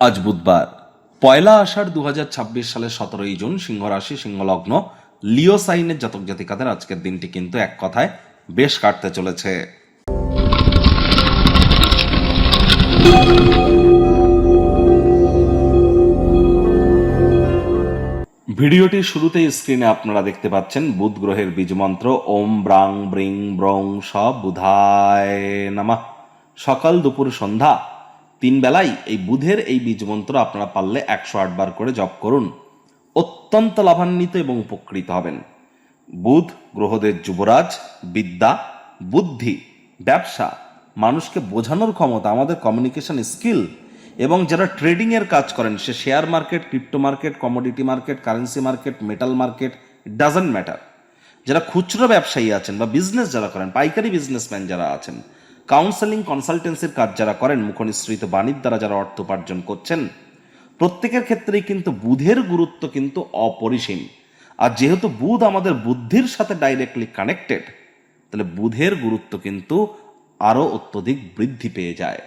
আজ বুধবার পয়লা আষাঢ় 2026 সালের 17ই জুন, সিংহ রাশি, সিংহ লগ্ন, লিও সাইনের জাতক জাতিকাদের আজকের দিনটি কিন্তু এক কথায় বেশ কাটতে চলেছে। ভিডিওটির শুরুতেই স্ক্রিনে আপনারা দেখতে পাচ্ছেন বুধ গ্রহের বীজ মন্ত্র ওম ব্রাং ব্রিং ব্রং স বুধায় নমঃ। সকাল দুপুর সন্ধ্যা 3 বেলায় এই বুধের এই বীজ মন্ত্র আপনারা পারলে 108 বার করে জপ করুন। অত্যন্ত লাভান্বিত এবং উপকৃত হবেন। বুধ গ্রহদের যুবরাজ, বিদ্যা, বুদ্ধি, ব্যবসা, মানুষকে বোঝানোর ক্ষমতা, আমাদের কমিউনিকেশন স্কিল, এবং যারা ট্রেডিং এর কাজ করেন, সে share market, crypto market, commodity market, currency market, metal market, it doesn't matter. যারা খুচরো ব্যবসায়ী আছেন বা বিজনেস যারা করেন, পাইকারি বিজনেসম্যান যারা আছেন, কাউন্সেলিং কনসালটেন্সির কাজ যারা করেন, মুখনিসৃত বাণীর দ্বারা যারা অর্থ উপার্জন করছেন, প্রত্যেকের ক্ষেত্রেই কিন্তু বুধের গুরুত্ব কিন্তু অপরিসীম। আর যেহেতু বুধ আমাদের বুদ্ধির সাথে ডাইরেক্টলি কানেক্টেড, তাহলে বুধের গুরুত্ব কিন্তু আরো অত্যধিক বৃদ্ধি পেয়ে যায়।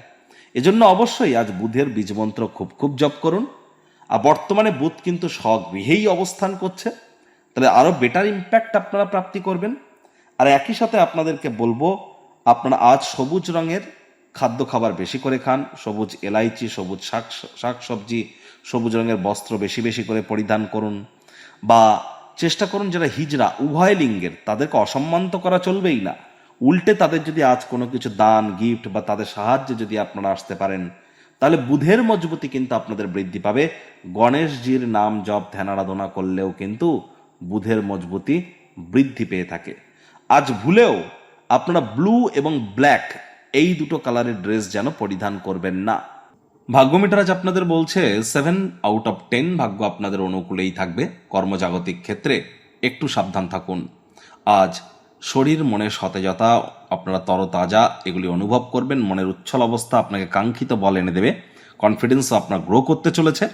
এজন্য অবশ্যই আজ বুধের বীজমন্ত্র খুব খুব জপ করুন। আর বর্তমানে বুধ কিন্তু স্বগৃহেই অবস্থান করছে, তাহলে আরো বেটার ইম্প্যাক্ট আপনারা প্রাপ্তি করবেন। আর একই সাথে আপনাদেরকে বলবো, আপনারা আজ সবুজ রঙের খাদ্য খাবার বেশি করে খান, সবুজ এলাইচি, সবুজ শাক সবজি, সবুজ রঙের বস্ত্র বেশি বেশি করে পরিধান করুন। বা চেষ্টা করুন যারা হিজড়া, উভয় লিঙ্গের, তাদেরকে অসম্মান তো করা চলবেই না, উল্টে তাদের যদি আজ কোনো কিছু দান, গিফট বা তাদের সাহায্যে যদি আপনারা আসতে পারেন, তাহলে বুধের মজবুতি কিন্তু আপনাদের বৃদ্ধি পাবে। গণেশজির নাম জপ ধ্যান আরাধনা করলেও কিন্তু বুধের মজবুতি বৃদ্ধি পেয়ে থাকে। আজ ভুলেও আপনারা ব্লু এবং ব্ল্যাক এই দুটো কালারের ড্রেস যেন পরিধান করবেন না। ভাগ্যমিটার আজ আপনাদের বলছে 7 আউট অফ 10, ভাগ্য আপনাদের অনুকূলেই থাকবে। কর্মজাগতিক ক্ষেত্রে একটু সাবধান থাকুন। আজ শরীর মনে সতেজতা, আপনারা তরতাজা এগুলি অনুভব করবেন। মনের উচ্ছল অবস্থা আপনাকে কাঙ্ক্ষিত বল এনে দেবে। কনফিডেন্স আপনার গ্রো করতে চলেছে।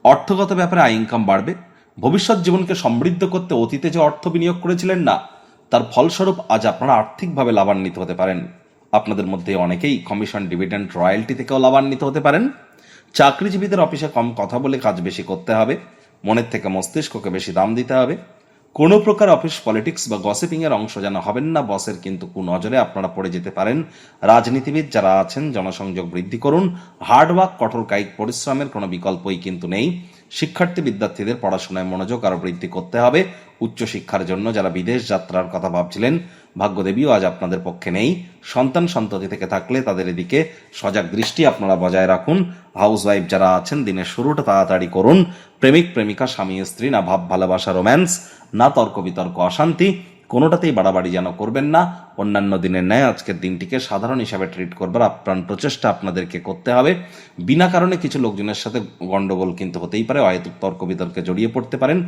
অর্থগত ব্যাপারে আয় ইনকাম বাড়বে। ভবিষ্যৎ জীবনকে সমৃদ্ধ করতে অতীতে যে অর্থ বিনিয়োগ করেছিলেন না, তার ফলস্বরূপ আজ আপনারা আর্থিকভাবে লাভান্বিত হতে পারেন। আপনাদের মধ্যে অনেকেই কমিশন, ডিভিডেন্ড, রয়্যালটি থেকেও লাভান্বিত হতে পারেন। চাকরিজীবীদের অফিসে কম কথা বলে কাজ বেশি করতে হবে। মনের থেকে মস্তিষ্ককে বেশি দাম দিতে হবে। কোনো প্রকার অফিস পলিটিক্স বা গসিপিং এর অংশ যেন হবেন না। বসের কিন্তু কুনজরে আপনারা পড়ে যেতে পারেন। রাজনীতিবিদ যারা আছেন, জনসংযোগ বৃদ্ধি করুন। হার্ডওয়ার্ক, কঠোর কায়িক পরিশ্রমের কোনো বিকল্পই কিন্তু নেই। শিক্ষার্থী বিদ্যার্থীদের পড়াশোনায় মনোযোগ আরো বৃদ্ধি করতে হবে। উচ্চশিক্ষার জন্য যারা বিদেশ যাত্রার কথা ভাবছিলেন, ভাগ্যদেবীও আজ আপনাদের পক্ষে নেই। সন্তান সন্ততি থেকে থাকলে তাদের এদিকে সজাগ দৃষ্টি আপনারা বজায় রাখুন। হাউসওয়াইফ যারা আছেন, দিনের শুরুটা তাড়াতাড়ি করুন। প্রেমিক প্রেমিকা, স্বামী স্ত্রী, না ভাব ভালোবাসা রোম্যান্স, না তর্ক বিতর্ক অশান্তি, কোনোটাতেই বাড়াবাড়ি যেন করবেন না। অন্যান্য দিনের ন্যায় আজকের দিনটিকে সাধারণ হিসাবে ট্রিট করবার আপ্রাণ প্রচেষ্টা আপনাদেরকে করতে হবে। বিনা কারণে কিছু লোকজনের সাথে গন্ডগোল কিন্তু হতেই পারে, অহেতুক তর্ক বিতর্কে জড়িয়ে পড়তে পারেন।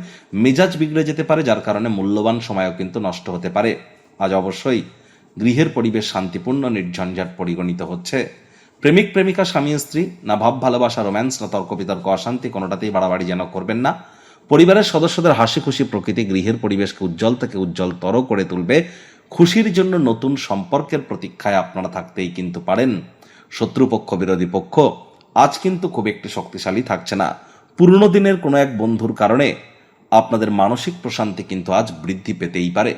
মেজাজ বিগড়ে যেতে পারে, যার কারণে মূল্যবান সময়ও কিন্তু নষ্ট হতে পারে। আজ অবশ্যই গৃহের পরিবেশ শান্তিপূর্ণ, নির্ঝঞ্ঝাট পরিগণিত হচ্ছে। প্রেমিক প্রেমিকা, স্বামী স্ত্রী, না ভাব ভালোবাসা রোম্যান্স, না তর্ক বিতর্ক অশান্তি, কোনোটাতেই বাড়াবাড়ি যেন করবেন না। পরিবারের সদস্যদের হাসি খুশি প্রকৃতি গৃহের পরিবেশকে উজ্জ্বল থেকে উজ্জ্বলতর করে তুলবে। খুশির জন্য নতুন সম্পর্কের প্রতীক্ষায় আপনারা থাকতেই কিন্তু পারেন। শত্রুপক্ষ, বিরোধী পক্ষ আজ কিন্তু খুব একটি শক্তিশালী থাকছে না। পুরনো দিনের কোনো এক বন্ধুর কারণে আপনাদের মানসিক প্রশান্তি কিন্তু আজ বৃদ্ধি পেতেই পারে।